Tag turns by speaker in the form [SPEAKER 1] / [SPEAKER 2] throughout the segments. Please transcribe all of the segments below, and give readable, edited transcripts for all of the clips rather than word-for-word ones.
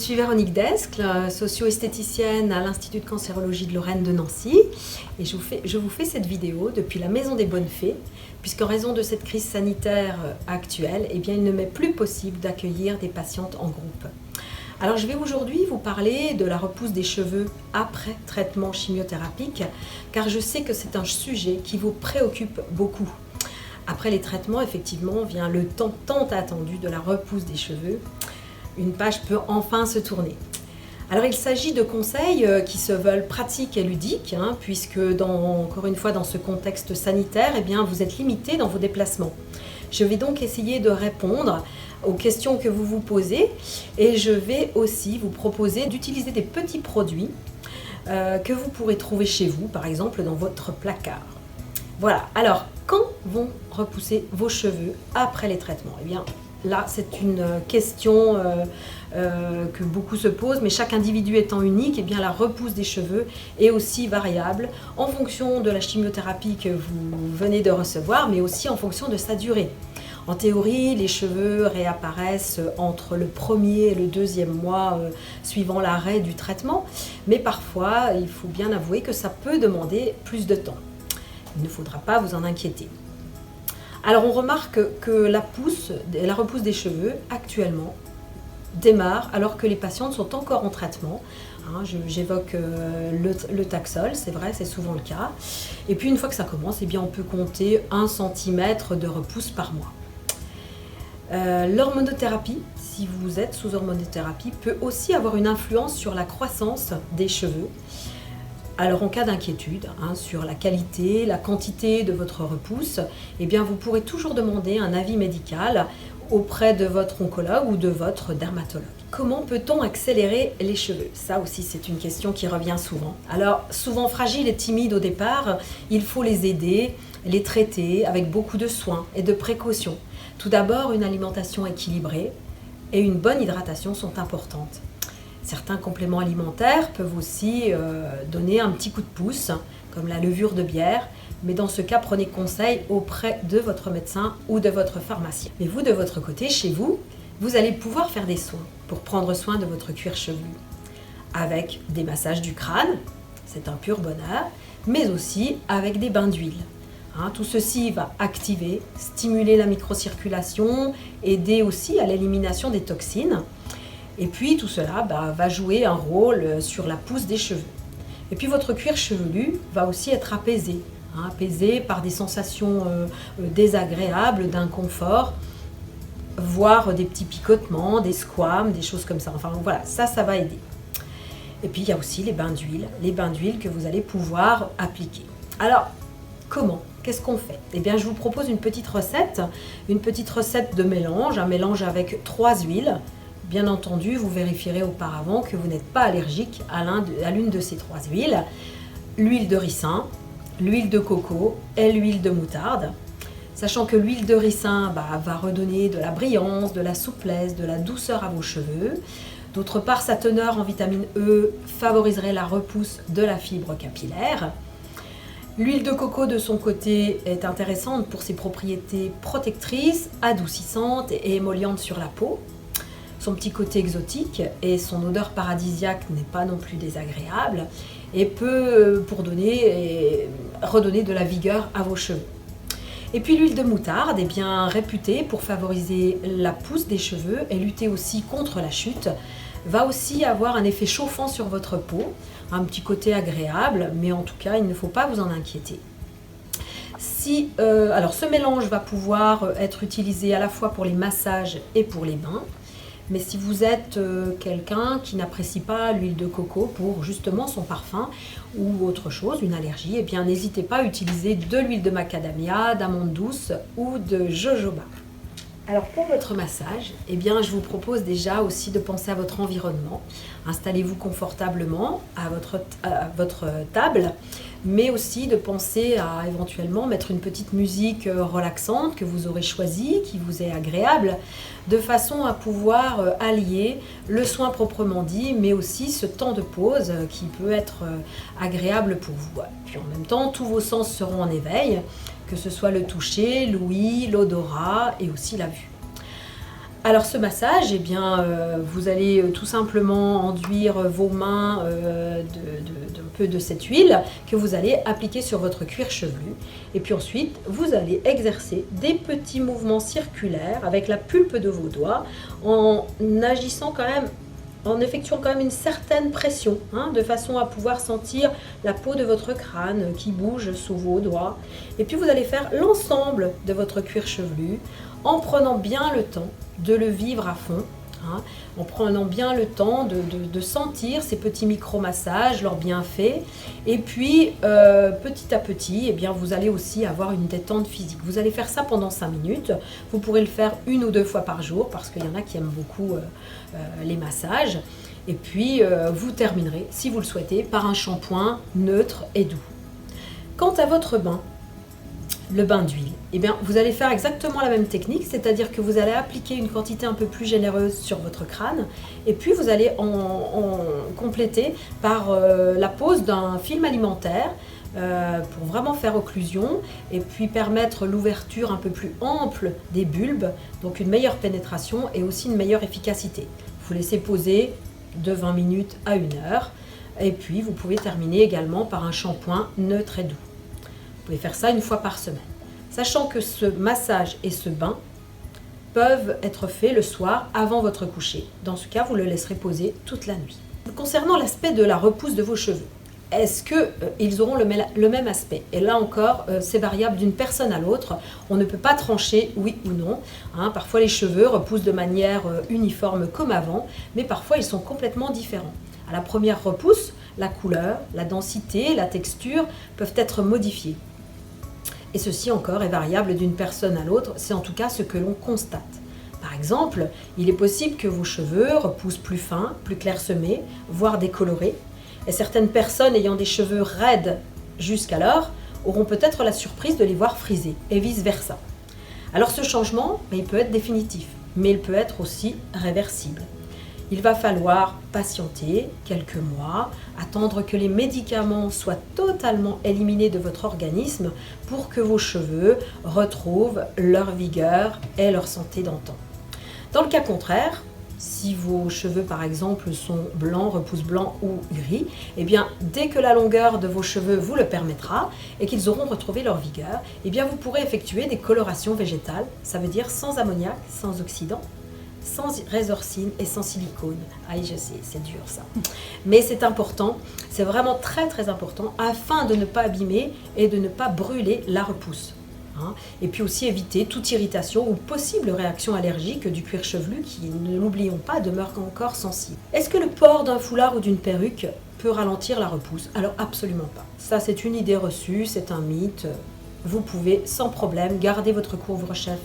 [SPEAKER 1] suis Véronique Descles, socio-esthéticienne à l'Institut de cancérologie de Lorraine de Nancy et je vous fais cette vidéo depuis la Maison des Bonnes Fées puisqu'en raison de cette crise sanitaire actuelle, eh bien, il ne m'est plus possible d'accueillir des patientes en groupe. Alors je vais aujourd'hui vous parler de la repousse des cheveux après traitement chimiothérapique car je sais que c'est un sujet qui vous préoccupe beaucoup. Après les traitements, effectivement, vient le temps tant attendu de la repousse des cheveux. Une page peut enfin se tourner. Alors il s'agit de conseils qui se veulent pratiques et ludiques, puisque encore une fois dans ce contexte sanitaire, eh bien, vous êtes limité dans vos déplacements. Je vais donc essayer de répondre aux questions que vous vous posez et je vais aussi vous proposer d'utiliser des petits produits que vous pourrez trouver chez vous, par exemple dans votre placard. Voilà, alors quand vont repousser vos cheveux après les traitements? Eh bien, là, c'est une question que beaucoup se posent, mais chaque individu étant unique, eh bien, la repousse des cheveux est aussi variable en fonction de la chimiothérapie que vous venez de recevoir, mais aussi en fonction de sa durée. En théorie, les cheveux réapparaissent entre le premier et le deuxième mois suivant l'arrêt du traitement, mais parfois, il faut bien avouer que ça peut demander plus de temps. Il ne faudra pas vous en inquiéter. Alors on remarque que la repousse des cheveux actuellement démarre alors que les patientes sont encore en traitement. J'évoque le Taxol, c'est vrai, c'est souvent le cas. Et puis une fois que ça commence, eh bien, on peut compter 1 cm de repousse par mois. L'hormonothérapie, si vous êtes sous hormonothérapie, peut aussi avoir une influence sur la croissance des cheveux. Alors en cas d'inquiétude sur la qualité, la quantité de votre repousse, eh bien, vous pourrez toujours demander un avis médical auprès de votre oncologue ou de votre dermatologue. Comment peut-on accélérer les cheveux? Ça aussi, c'est une question qui revient souvent. Alors, souvent fragiles et timides au départ, il faut les aider, les traiter avec beaucoup de soins et de précautions. Tout d'abord, une alimentation équilibrée et une bonne hydratation sont importantes. Certains compléments alimentaires peuvent aussi donner un petit coup de pouce, comme la levure de bière, mais dans ce cas, prenez conseil auprès de votre médecin ou de votre pharmacien. Mais vous, de votre côté, chez vous, vous allez pouvoir faire des soins pour prendre soin de votre cuir chevelu, avec des massages du crâne, c'est un pur bonheur, mais aussi avec des bains d'huile. Tout ceci va activer, stimuler la microcirculation, aider aussi à l'élimination des toxines. Et puis tout cela va jouer un rôle sur la pousse des cheveux. Et puis votre cuir chevelu va aussi être apaisé, apaisé par des sensations désagréables, d'inconfort, voire des petits picotements, des squames, des choses comme ça. Enfin voilà, ça va aider. Et puis il y a aussi les bains d'huile que vous allez pouvoir appliquer. Alors, comment? Qu'est-ce qu'on fait? Eh bien, je vous propose une petite recette de mélange, un mélange avec 3 huiles. Bien entendu, vous vérifierez auparavant que vous n'êtes pas allergique à l'une de ces 3 huiles. L'huile de ricin, l'huile de coco et l'huile de moutarde. Sachant que l'huile de ricin va redonner de la brillance, de la souplesse, de la douceur à vos cheveux. D'autre part, sa teneur en vitamine E favoriserait la repousse de la fibre capillaire. L'huile de coco, de son côté, est intéressante pour ses propriétés protectrices, adoucissantes et émollientes sur la peau. Son petit côté exotique et son odeur paradisiaque n'est pas non plus désagréable et peut redonner de la vigueur à vos cheveux. Et puis l'huile de moutarde est bien réputée pour favoriser la pousse des cheveux et lutter aussi contre la chute, va aussi avoir un effet chauffant sur votre peau, un petit côté agréable, mais en tout cas il ne faut pas vous en inquiéter. Alors ce mélange va pouvoir être utilisé à la fois pour les massages et pour les bains. Mais si vous êtes quelqu'un qui n'apprécie pas l'huile de coco pour justement son parfum ou autre chose, une allergie, eh bien n'hésitez pas à utiliser de l'huile de macadamia, d'amande douce ou de jojoba. Alors pour votre massage, eh bien, je vous propose déjà aussi de penser à votre environnement. Installez-vous confortablement à votre table, mais aussi de penser à éventuellement mettre une petite musique relaxante que vous aurez choisie, qui vous est agréable, de façon à pouvoir allier le soin proprement dit, mais aussi ce temps de pause qui peut être agréable pour vous. Puis en même temps, tous vos sens seront en éveil, que ce soit le toucher, l'ouïe, l'odorat et aussi la vue. Alors ce massage, eh bien, vous allez tout simplement enduire vos mains d'un peu de cette huile que vous allez appliquer sur votre cuir chevelu. Et puis ensuite, vous allez exercer des petits mouvements circulaires avec la pulpe de vos doigts en agissant quand même, en effectuant quand même une certaine pression, de façon à pouvoir sentir la peau de votre crâne qui bouge sous vos doigts. Et puis vous allez faire l'ensemble de votre cuir chevelu en prenant bien le temps de le vivre à fond, en prenant bien le temps de sentir ces petits micro-massages, leurs bienfaits. Et puis, petit à petit, eh bien, vous allez aussi avoir une détente physique. Vous allez faire ça pendant 5 minutes. Vous pourrez le faire 1 ou 2 fois par jour, parce qu'il y en a qui aiment beaucoup les massages. Et puis, vous terminerez, si vous le souhaitez, par un shampoing neutre et doux. Quant à votre bain, le bain d'huile, eh bien, vous allez faire exactement la même technique, c'est-à-dire que vous allez appliquer une quantité un peu plus généreuse sur votre crâne et puis vous allez en compléter par la pose d'un film alimentaire pour vraiment faire occlusion et puis permettre l'ouverture un peu plus ample des bulbes, donc une meilleure pénétration et aussi une meilleure efficacité. Vous laissez poser de 20 minutes à 1 heure et puis vous pouvez terminer également par un shampoing neutre et doux. Vous pouvez faire ça 1 fois par semaine. Sachant que ce massage et ce bain peuvent être faits le soir avant votre coucher. Dans ce cas, vous le laisserez poser toute la nuit. Concernant l'aspect de la repousse de vos cheveux, est-ce qu'ils auront le même aspect? Et là encore, c'est variable d'une personne à l'autre. On ne peut pas trancher oui ou non. Parfois, les cheveux repoussent de manière uniforme comme avant, mais parfois, ils sont complètement différents. À la première repousse, la couleur, la densité, la texture peuvent être modifiées. Et ceci encore est variable d'une personne à l'autre, c'est en tout cas ce que l'on constate. Par exemple, il est possible que vos cheveux repoussent plus fins, plus clairsemés, voire décolorés. Et certaines personnes ayant des cheveux raides jusqu'alors auront peut-être la surprise de les voir frisés, et vice-versa. Alors ce changement, il peut être définitif, mais il peut être aussi réversible. Il va falloir patienter quelques mois, attendre que les médicaments soient totalement éliminés de votre organisme pour que vos cheveux retrouvent leur vigueur et leur santé d'antan. Dans le cas contraire, si vos cheveux par exemple sont blancs, repoussent blancs ou gris, eh bien dès que la longueur de vos cheveux vous le permettra et qu'ils auront retrouvé leur vigueur, eh bien vous pourrez effectuer des colorations végétales, ça veut dire sans ammoniac, sans oxydants, sans résorcine et sans silicone. Aïe, je sais, c'est dur ça. Mais c'est important, c'est vraiment très très important afin de ne pas abîmer et de ne pas brûler la repousse. Et puis aussi éviter toute irritation ou possible réaction allergique du cuir chevelu qui, ne l'oublions pas, demeure encore sensible. Est-ce que le port d'un foulard ou d'une perruque peut ralentir la repousse? Alors absolument pas. Ça c'est une idée reçue, c'est un mythe. Vous pouvez sans problème garder votre couvre-chef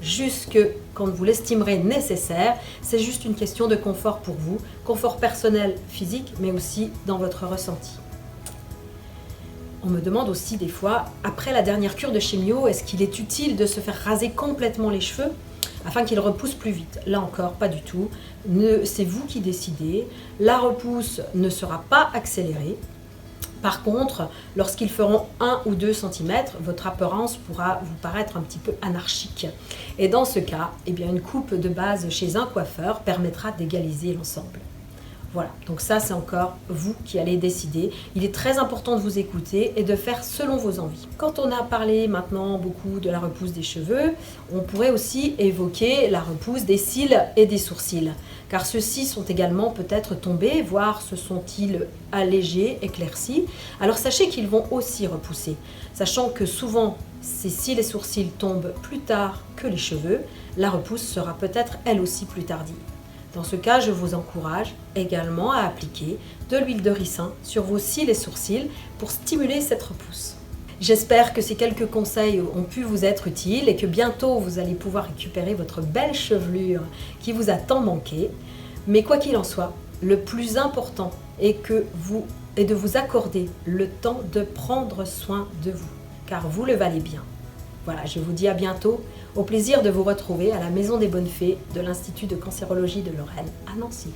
[SPEAKER 1] jusque quand vous l'estimerez nécessaire. C'est juste une question de confort pour vous, confort personnel, physique, mais aussi dans votre ressenti. On me demande aussi des fois, après la dernière cure de chimio, est-ce qu'il est utile de se faire raser complètement les cheveux afin qu'ils repoussent plus vite? Là encore, pas du tout. C'est vous qui décidez. La repousse ne sera pas accélérée. Par contre, lorsqu'ils feront 1 ou 2 cm, votre apparence pourra vous paraître un petit peu anarchique. Et dans ce cas, eh bien, une coupe de base chez un coiffeur permettra d'égaliser l'ensemble. Voilà, donc ça c'est encore vous qui allez décider. Il est très important de vous écouter et de faire selon vos envies. Quand on a parlé maintenant beaucoup de la repousse des cheveux, on pourrait aussi évoquer la repousse des cils et des sourcils. Car ceux-ci sont également peut-être tombés, voire se sont-ils allégés, éclaircis. Alors sachez qu'ils vont aussi repousser. Sachant que souvent ces cils et sourcils tombent plus tard que les cheveux, la repousse sera peut-être elle aussi plus tardive. Dans ce cas, je vous encourage également à appliquer de l'huile de ricin sur vos cils et sourcils pour stimuler cette repousse. J'espère que ces quelques conseils ont pu vous être utiles et que bientôt vous allez pouvoir récupérer votre belle chevelure qui vous a tant manqué. Mais quoi qu'il en soit, le plus important est de vous accorder le temps de prendre soin de vous, car vous le valez bien. Voilà, je vous dis à bientôt. Au plaisir de vous retrouver à la Maison des Bonnes Fées de l'Institut de cancérologie de Lorraine à Nancy.